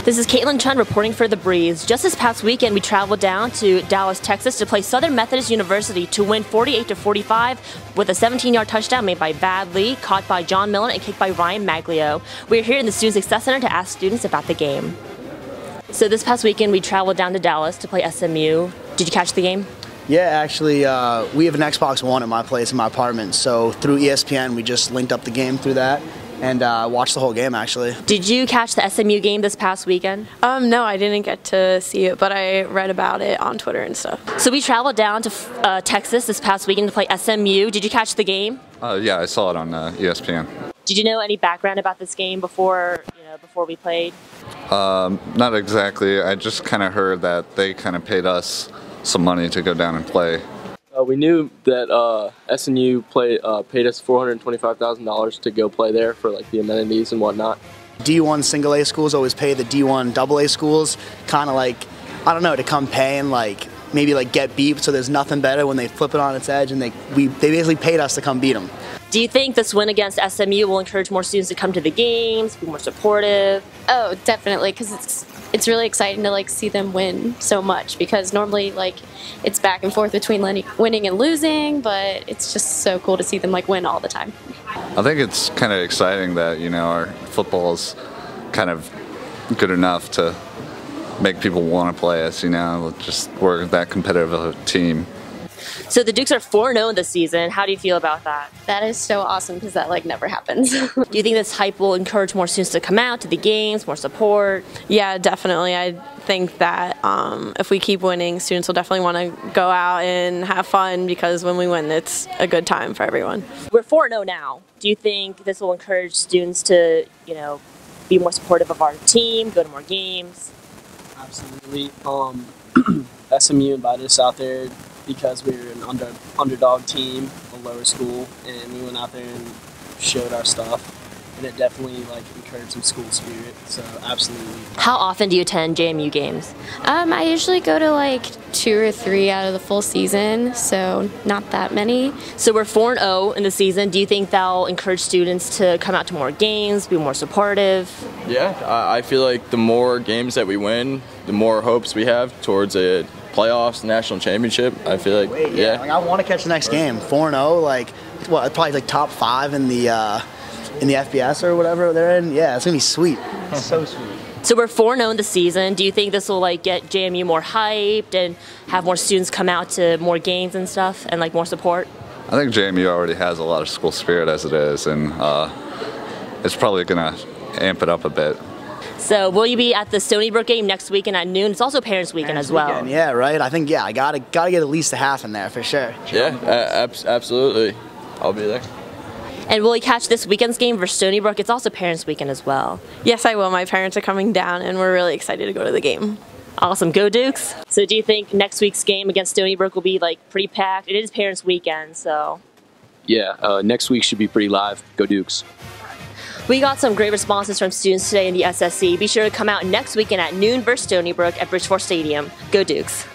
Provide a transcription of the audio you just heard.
This is Kaitlyn Chun reporting for The Breeze. Just this past weekend, we traveled down to Dallas, Texas to play Southern Methodist University to win 48-45 with a 17-yard touchdown made by Bad Lee, caught by John Miller, and kicked by Ryan Maglio. We're here in the Student Success Center to ask students about the game. So this past weekend, we traveled down to Dallas to play SMU. Did you catch the game? Yeah, actually, we have an Xbox One at my place in my apartment, so through ESPN, we just linked up the game through that. And watched the whole game, actually. Did you catch the SMU game this past weekend? No, I didn't get to see it, but I read about it on Twitter and stuff. So we traveled down to Texas this past weekend to play SMU. Did you catch the game? Yeah, I saw it on ESPN. Did you know any background about this game before we played? Not exactly. I just kind of heard that they kind of paid us some money to go down and play. We knew that SMU paid us $425,000 to go play there for like the amenities and whatnot. D1 single A schools always pay the D1 double A schools kind of like, I don't know, to come pay and like maybe like get beat, so there's nothing better when they flip it on its edge, and they basically paid us to come beat them. Do you think this win against SMU will encourage more students to come to the games, be more supportive? Oh, definitely, because it's really exciting to like see them win so much, because normally like it's back and forth between winning and losing, but it's just so cool to see them like win all the time. I think it's kind of exciting that, you know, our football is kind of good enough to make people want to play us, you know, just we're that competitive of a team. So the Dukes are 4-0 this season. How do you feel about that? That is so awesome, because that like never happens. Do you think this hype will encourage more students to come out to the games, more support? Yeah, definitely. I think that if we keep winning, students will definitely want to go out and have fun, because when we win, it's a good time for everyone. We're 4-0 now. Do you think this will encourage students to, you know, be more supportive of our team, go to more games? Absolutely. SMU invited us out there because we were an underdog team, a lower school, and we went out there and showed our stuff, and it definitely like encouraged some school spirit. So absolutely. How often do you attend JMU games? I usually go to like 2 or 3 out of the full season, so not that many. So we're 4-0 in the season. Do you think that'll encourage students to come out to more games, be more supportive? Yeah, I feel like the more games that we win, the more hopes we have towards a playoffs, national championship. I feel like, yeah. Like, I want to catch the next game. 4-0, like, what, probably like top 5 in the FBS or whatever they're in. Yeah, it's gonna be sweet. It's so sweet. So we're 4-0 in the season. Do you think this will like get JMU more hyped and have more students come out to more games and stuff, and like more support? I think JMU already has a lot of school spirit as it is, and it's probably gonna amp it up a bit. So will you be at the Stony Brook game next weekend at noon? It's also Parents Weekend as well. Weekend, yeah, right. I think I gotta get at least a half in there for sure. Yeah, absolutely. I'll be there. And will you catch this weekend's game for Stony Brook? It's also Parents Weekend as well. Yes, I will. My parents are coming down, and we're really excited to go to the game. Awesome. Go Dukes. So do you think next week's game against Stony Brook will be like pretty packed? It is Parents Weekend, so. Yeah, next week should be pretty live. Go Dukes. We got some great responses from students today in the SSC. Be sure to come out next weekend at noon versus Stony Brook at Bridgeport Stadium. Go Dukes.